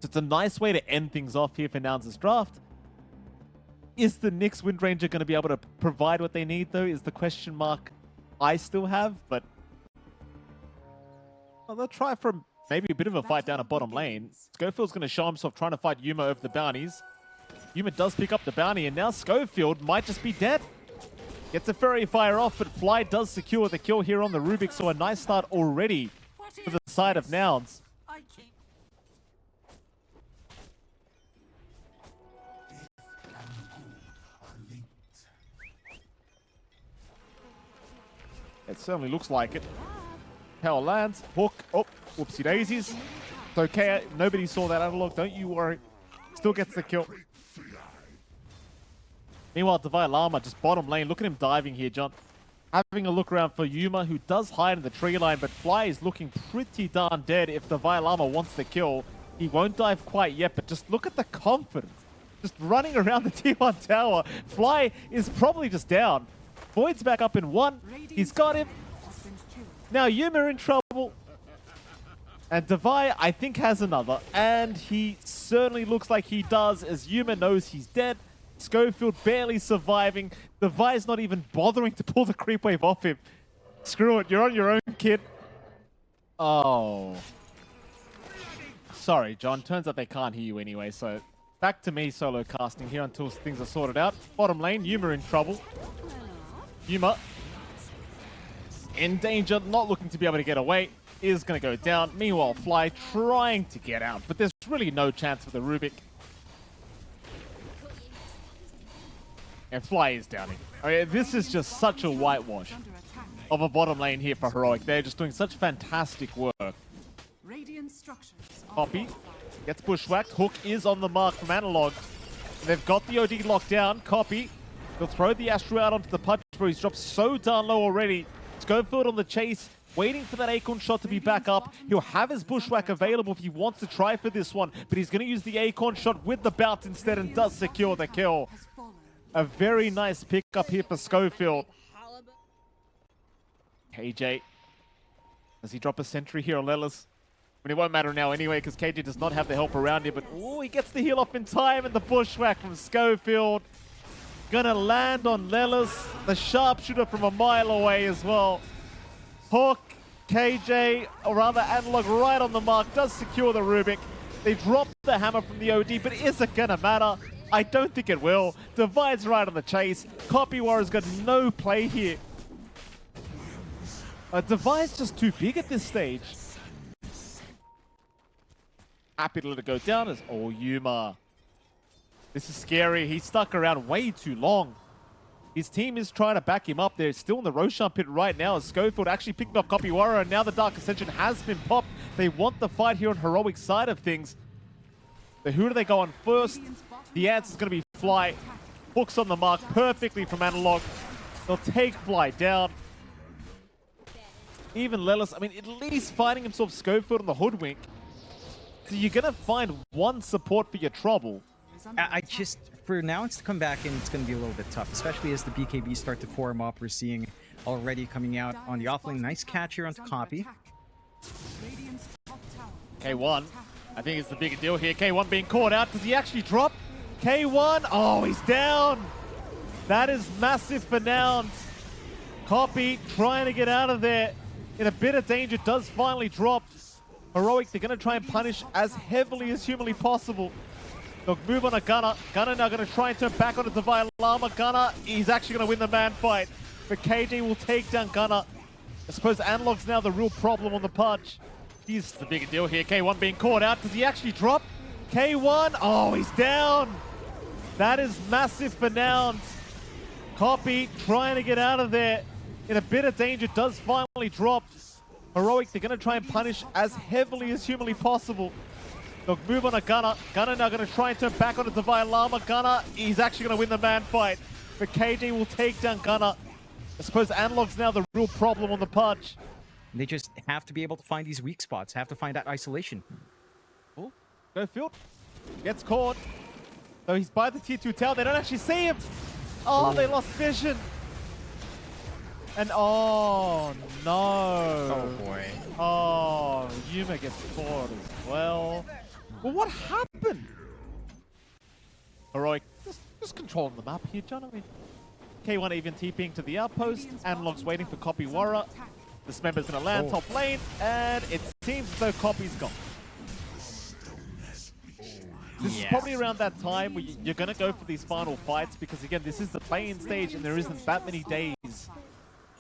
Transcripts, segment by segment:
So it's a nice way to end things off here for Nouns' draft. Is the Nyx Wind Ranger going to be able to provide what they need, though, is the question mark I still have. But well, they'll try for maybe a bit of a fight down at bottom lane. Schofield's going to show himself trying to fight Yuma over the bounties. Yuma does pick up the bounty, and now Schofield might just be dead. Gets a Fairy Fire off, but Fly does secure the kill here on the Rubik, so a nice start already for the side of Nouns. It certainly looks like it. Power lands, hook, oh, whoopsie daisies. It's okay, nobody saw that analog, don't you worry. Still gets the kill. Meanwhile, Divine Llama just bottom lane. Look at him diving here, John. Having a look around for Yuma, who does hide in the tree line, but Fly is looking pretty darn dead if Divine Llama wants the kill. He won't dive quite yet, but just look at the confidence. Just running around the T1 tower. Fly is probably just down. Void's back up in one. He's got him. Now Yuma in trouble. And Divine, I think, has another. And he certainly looks like he does, as Yuma knows he's dead. Schofield barely surviving. Divine's not even bothering to pull the creep wave off him. Screw it, you're on your own, kid. Oh. Sorry, John. Turns out they can't hear you anyway, so back to me solo casting here until things are sorted out. Bottom lane, Yuma in trouble. Yuma in danger, not looking to be able to get away. Is going to go down. Meanwhile, Fly trying to get out, but there's really no chance for the Rubik. And Fly is downing. I mean, this is just such a whitewash of a bottom lane here for Heroic. They're just doing such fantastic work. Copy. Gets bushwhacked. Hook is on the mark from Analog. They've got the OD locked down. Copy. They'll throw the Astro out onto the punch, but he's dropped so darn low already. Schofield on the chase, waiting for that Acorn shot to be back up. He'll have his bushwhack available if he wants to try for this one, but he's going to use the Acorn shot with the bounce instead and does secure the kill. A very nice pick up here for Schofield. KJ. Does he drop a sentry here on Lelis? I mean, it won't matter now anyway, because KJ does not have the help around him, but oh, he gets the heal off in time, and the bushwhack from Schofield. Gonna land on Lelis, the sharpshooter from a mile away as well. Hook, KJ, or rather Analog right on the mark, does secure the Rubik. They dropped the hammer from the OD, but is it gonna matter? I don't think it will. Divine's right on the chase. Copy Warrior's got no play here. Divine's just too big at this stage. Happy to let it go down as Yuma. This is scary. He's stuck around way too long. His team is trying to back him up. They're still in the Roshan pit right now as Schofield actually picked off Copy Warrior, and now the Dark Ascension has been popped. They want the fight here on Heroic side of things. But who do they go on first? The answer is going to be Fly. Hooks on the mark perfectly from Analog. They'll take Fly down. Even Lelis, I mean, at least finding himself Schofield on the Hoodwink. So you're going to find one support for your trouble. I just, for now, it's to come back and it's going to be a little bit tough, especially as the BKB start to form up. We're seeing already coming out on the offlane. Nice catch here onto Copy. K1, I think it's the bigger deal here. K1 being caught out. Does he actually drop? K1, oh, he's down. That is massive for Nouns. Copy trying to get out of there. In a bit of danger, does finally drop. Heroic, they're going to try and punish as heavily as humanly possible. They'll move on a Gunner. Gunner now going to try and turn back on a Divine Llama. Gunner, he's actually going to win the man fight. But KJ will take down Gunner. I suppose Analog's now the real problem on the punch. He's the bigger deal here. K1 being caught out. Does he actually drop? K1, oh, he's down. That is massive for Nouns. Copy trying to get out of there. In a bit of danger, does finally drop. Heroic, they're going to try and punish as heavily as humanly possible. They'll move on a Gunner. Gunner now going to try and turn back on a Divine Llama. Gunner, he's actually going to win the man fight. But KJ will take down Gunner. I suppose Analog's now the real problem on the punch. They just have to be able to find these weak spots, have to find that isolation. Oh, Schofield gets caught. So he's by the tier 2 tower. They don't actually see him. Oh, they lost vision. And oh no. Oh boy. Oh, Yuma gets caught as well. Well, what happened? Heroic, just controlling the map here, John. I mean, K1 even TPing to the outpost. Analog's waiting for Copy Warra. This member's going to land top lane, and it seems as though Copy's gone. This is probably around that time where you're going to go for these final fights because, again, this is the play-in stage and there isn't that many days.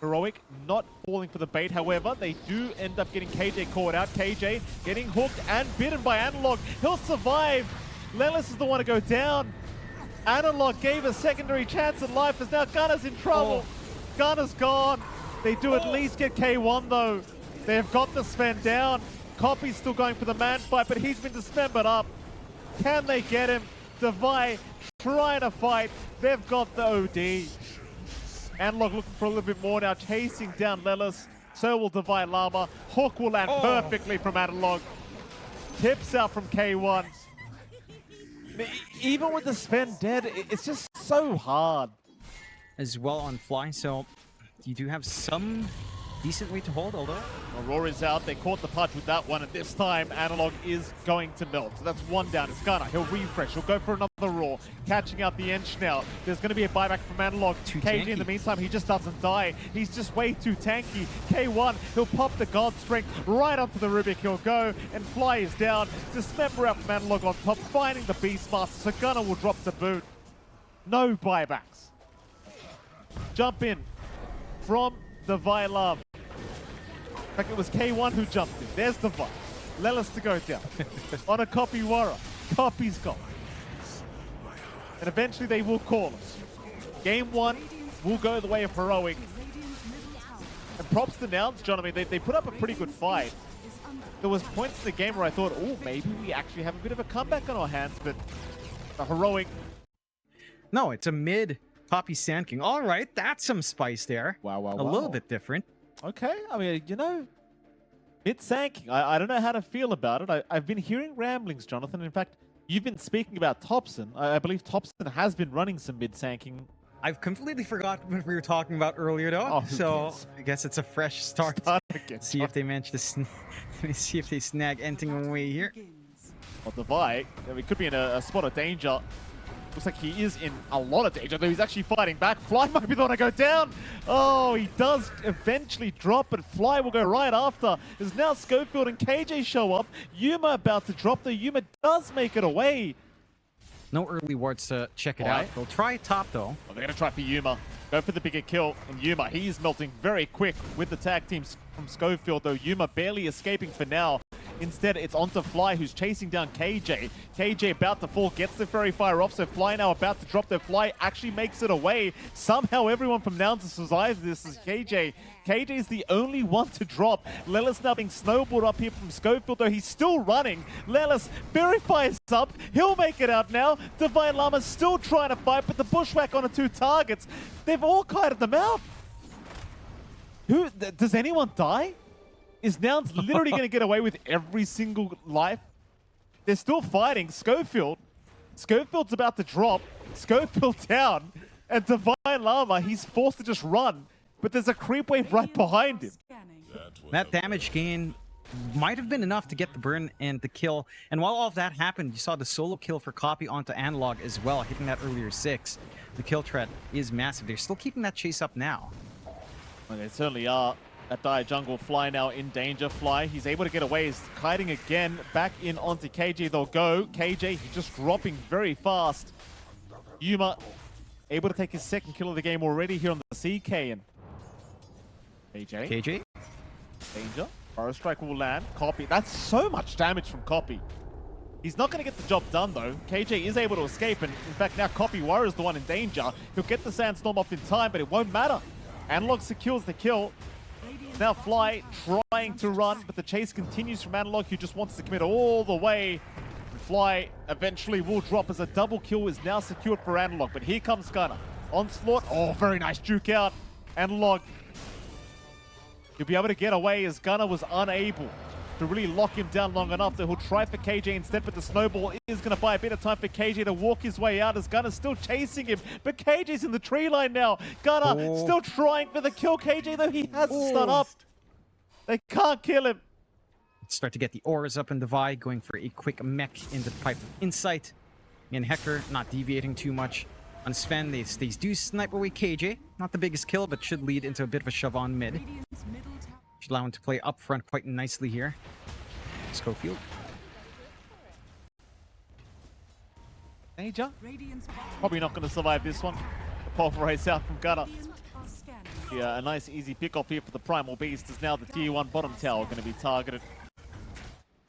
Heroic not falling for the bait. However, they do end up getting KJ caught out. KJ getting hooked and bitten by Analog. He'll survive. Lelis is the one to go down. Analog gave a secondary chance at life as now Gunner's in trouble. Gunner's gone. They do at least get K1 though. They've got the Sven down. Copy's still going for the man fight, but he's been dismembered up. Can they get him? Devi trying to fight. They've got the OD. Analog looking for a little bit more now, chasing down Lelis. So will Devi Llama. Hook will land perfectly from Analog. Tips out from K1. Even with the Sven dead, it's just so hard. As well on fly, so you do have some decent way to hold, although. Aurora's out. They caught the punch with that one, and this time Analog is going to melt. So that's one down. It's Gunner. He'll refresh. He'll go for another roar. Catching out the Ench now. There's going to be a buyback from Analog. KJ in the meantime, he just doesn't die. He's just way too tanky. K1, he'll pop the God Strength right onto the Rubik. He'll go, and Fly is down. Dismember out from Analog on top, finding the Beastmaster. So Gunner will drop to boot. No buybacks. Jump in from the Vylab. In fact, it was K1 who jumped in. There's the Vi. Lelis to go down. On a Copy Warra. Copy's gone. And eventually they will call us. Game 1 will go the way of Heroic. And props to Nouns, John. I mean, they put up a pretty good fight. There was points in the game where I thought, oh, maybe we actually have a bit of a comeback on our hands, but the Heroic... No, it's a mid Copy Sand King. All right, that's some spice there. Wow. A little bit different. Okay, I mean, you know, it's sanking. I don't know how to feel about it. I've been hearing ramblings, Jonathan. In fact, you've been speaking about Thompson. I believe Thompson has been running some mid-sanking. I've completely forgotten what we were talking about earlier, though. So I guess it's a fresh start. See if they manage to see if they snag anything away here. Well, Devi, it could be in a spot of danger. Looks like he is in a lot of danger, though he's actually fighting back. Fly might be the one to go down. Oh, he does eventually drop, but Fly will go right after. There's now Schofield and KJ show up. Yuma about to drop, though Yuma does make it away. No early wards to check it out. They'll try top, though. Well, they're going to try for Yuma. Go for the bigger kill. And Yuma, he's melting very quick with the tag teams from Schofield, though Yuma barely escaping for now. Instead, it's onto Fly, who's chasing down KJ. KJ about to fall, gets the Fairy Fire off, so Fly now about to drop their Fly, actually makes it away. Somehow everyone from Nouns has survived this is KJ. KJ is the only one to drop. Lelis now being snowballed up here from Schofield, though he's still running. Lelis, Fairy Fire's up. He'll make it out now. Divine Llama's still trying to fight, but the Bushwhack on the 2 targets, they've all kited them out. Does anyone die? Is Nouns literally going to get away with every single life? They're still fighting. Schofield's about to drop. Schofield down. And Divine Llama, he's forced to just run. But there's a creep wave right behind him. That damage gain might have been enough to get the burn and the kill. And while all of that happened, you saw the solo kill for Copy onto Analog as well, hitting that earlier 6. The kill threat is massive. They're still keeping that chase up now. Well, they certainly are. That Dire Jungle Fly now in danger. Fly, he's able to get away. He's kiting again. Back in onto KJ. They'll go. KJ, he's just dropping very fast. Yuma able to take his second kill of the game already here on the CK. And KJ. Danger. Burrow Strike will land. Copy. That's so much damage from Copy. He's not going to get the job done, though. KJ is able to escape. And in fact, now Copy Warrior is the one in danger. He'll get the Sandstorm off in time, but it won't matter. Analog secures the kill. Now Fly trying to run, but the chase continues from Analog, who just wants to commit all the way. Fly eventually will drop as a double kill is now secured for Analog, but here comes Gunner. Onslaught, oh, very nice juke out. Analog, he'll be able to get away as Gunner was unable to really lock him down long enough that he'll try for KJ instead, but the snowball is going to buy a bit of time for KJ to walk his way out as Gunner's still chasing him, but KJ's in the tree line now. Gunner still trying for the kill. KJ, though, he has to stun up. They can't kill him. start to get the auras up in Divide, going for a quick mech into the Pipe of Insight. And Hector not deviating too much. On Sven, they do snipe away KJ. Not the biggest kill, but should lead into a bit of a shove on mid. Should allow him to play up front quite nicely here. Schofield. Major? Probably not going to survive this one. The pulverize out from Gunner. Yeah, a nice easy pick-off here for the Primal Beast as now the tier 1 bottom tower going to be targeted.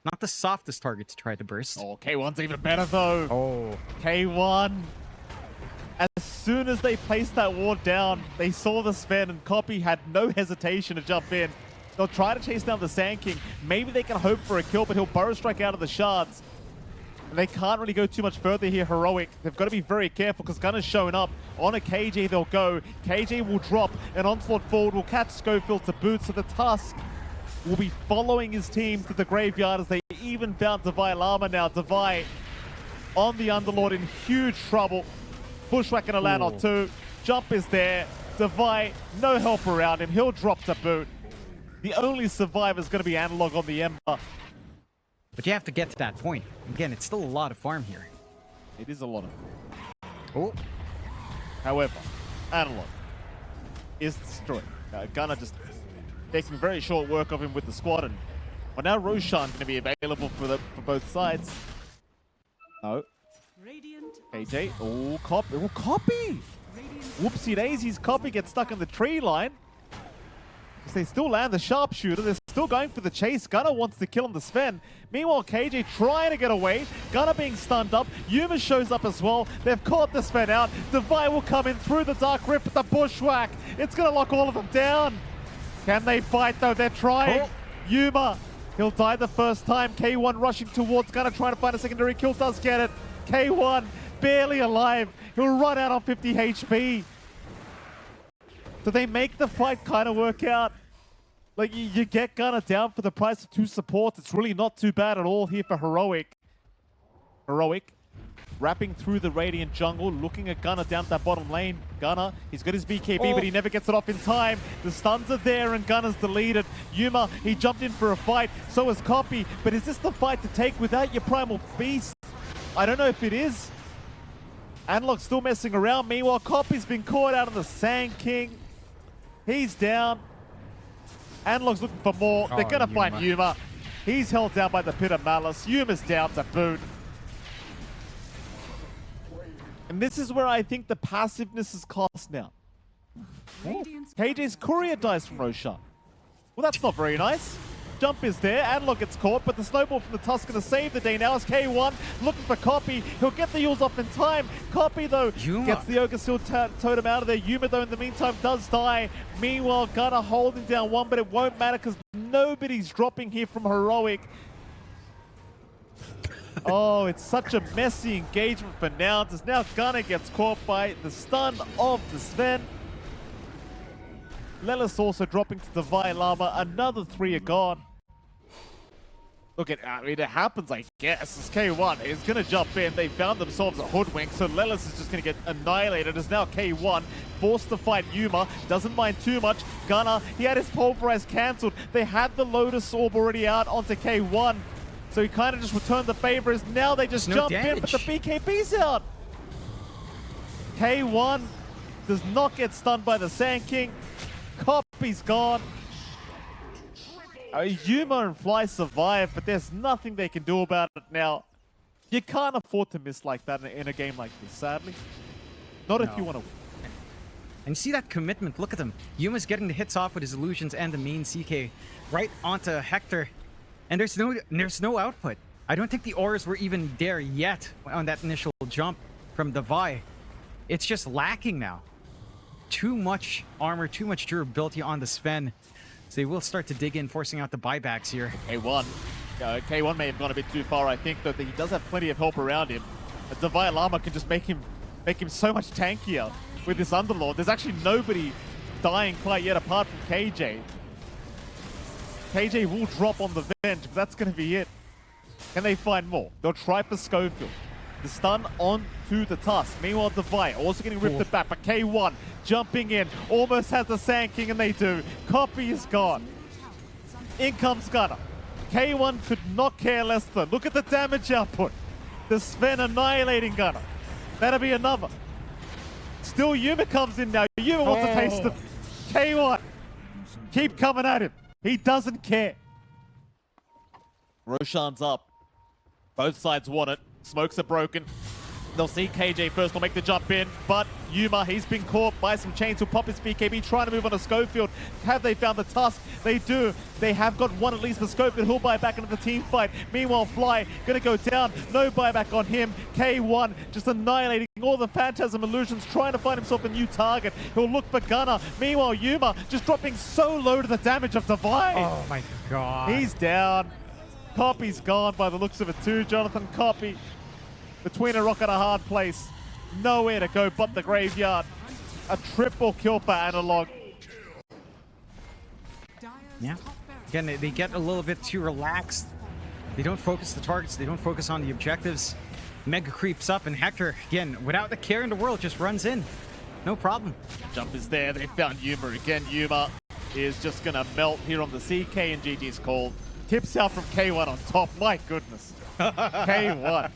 Not the softest target to try to burst. Oh, K1's even better though. Oh. K1. As soon as they placed that ward down, they saw the Sven and Copy had no hesitation to jump in. They'll try to chase down the Sand King. Maybe they can hope for a kill, but he'll burrow strike out of the shards. And they can't really go too much further here, Heroic. They've got to be very careful because Gunner's showing up. On a KJ they'll go. KJ will drop. An onslaught forward will catch Schofield to boot. So the Tusk will be following his team to the graveyard as they even found Divide Llama now. Divide on the Underlord in huge trouble. Bushwhack gonna land on 2. Jump is there. Divide, no help around him. He'll drop to boot. The only survivor is going to be Analog on the Ember. But you have to get to that point. Again, it's still a lot of farm here. It is a lot of. Oh. However, Analog is destroyed. Gunner just taking very short work of him with the squad. And well, now Roshan going to be available for both sides. Oh. KJ. Oh, Copy. Oh, Copy! Whoopsie daisies. Copy gets stuck in the tree line. They still land the sharpshooter. They're still going for the chase. Gunner wants to kill him, the Sven. Meanwhile, KJ trying to get away. Gunner being stunned up. Yuma shows up as well. They've caught the Sven out. Divide will come in through the Dark Rip with the Bushwhack. It's going to lock all of them down. Can they fight, though? They're trying. Oh. Yuma, he'll die the first time. K1 rushing towards Gunner, trying to find a secondary kill. Does get it. K1 barely alive. He'll run out on 50 HP. So they make the fight kind of work out. Like, you get Gunner down for the price of 2 supports. It's really not too bad at all here for Heroic. Heroic wrapping through the Radiant jungle, looking at Gunner down that bottom lane. Gunner, he's got his BKB, but he never gets it off in time. The stuns are there and Gunner's deleted. Yuma, he jumped in for a fight. So is Copy. But is this the fight to take without your Primal Beast? I don't know if it is. Analog's still messing around. Meanwhile, Copy's been caught out of the Sand King. He's down. Analog's looking for more. They're going to find Yuma. He's held down by the Pit of Malice. Yuma's down to boot. And this is where I think the passiveness is cost now. KJ's courier dies from Roshan. Well, that's not very nice. Jump is there. Analog gets caught, but the snowball from the Tusk going to save the day now as K1 looking for Copy. He'll get the Yules off in time. Copy, though, gets the Ogre Seal Totem out of there. Yuma, though, in the meantime, does die. Meanwhile, Gunner holding down 1, but it won't matter because nobody's dropping here from Heroic. Oh, it's such a messy engagement for now. As now Gunner gets caught by the stun of the Sven. Lelis also dropping to Divide Llama. Another 3 are gone. Look, it happens, I guess. It's K1. He's going to jump in. They found themselves a hoodwink, so Lelis is just going to get annihilated. As now K1 forced to fight Yuma. Doesn't mind too much. Gunner, he had his pulverize cancelled. They had the Lotus Orb already out onto K1. So he kind of just returned the favor. As now they just jump in, but the BKB's out. K1 does not get stunned by the Sand King. Copy's gone. Yuma and Fly survive, but there's nothing they can do about it now. You can't afford to miss like that in a game like this, sadly. Not if you want to win. And see that commitment. Look at him. Yuma's getting the hits off with his illusions and the mean CK right onto Hector. And there's no output. I don't think the auras were even there yet on that initial jump from Divide. It's just lacking now. Too much armor, too much durability on the Sven. So they will start to dig in, forcing out the buybacks here. K1. K1 may have gone a bit too far, I think, though he does have plenty of help around him. Divide Llama can just make him so much tankier with this Underlord. There's actually nobody dying quite yet apart from KJ. KJ will drop on the bench, but that's going to be it. Can they find more? They'll try for Schofield. The stun onto the Tusk. Meanwhile, Divide also getting rifted back, but K1 jumping in, almost has the Sand King, and they do. Copy is gone. In comes Gunner. K1 could not care less than. Look at the damage output. The Sven annihilating Gunner. That'll be another. Still, Yuma comes in now. Yuma wants a taste of K1. Keep coming at him. He doesn't care. Roshan's up. Both sides want it. Smokes are broken. They'll see KJ first. They'll make the jump in. But Yuma, he's been caught by some chains. He'll pop his BKB, trying to move on to Schofield. Have they found the Tusk? They do. They have got one at least for Schofield. He'll buy back into the team fight. Meanwhile, Fly gonna go down. No buyback on him. K1 just annihilating all the Phantasm illusions, trying to find himself a new target. He'll look for Gunner. Meanwhile, Yuma just dropping so low to the damage of Divide. Oh my god. He's down. Copy's gone by the looks of it too. Jonathan Copy between a rock and a hard place. Nowhere to go but the graveyard. A triple kill for Analog. Yeah. Again, they get a little bit too relaxed. They don't focus the targets. They don't focus on the objectives. Mega creeps up, and Hector, again, without the care in the world, just runs in. No problem. Jump is there. They found Yuma again. Yuma is just going to melt here on the CK, and GG's called. Tips out from K1 on top. My goodness. K1.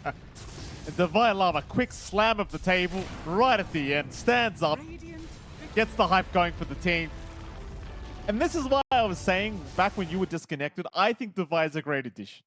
And Divine Lava, quick slam of the table right at the end. Stands up. Gets the hype going for the team. And this is why I was saying, back when you were disconnected, I think Divine's a great addition.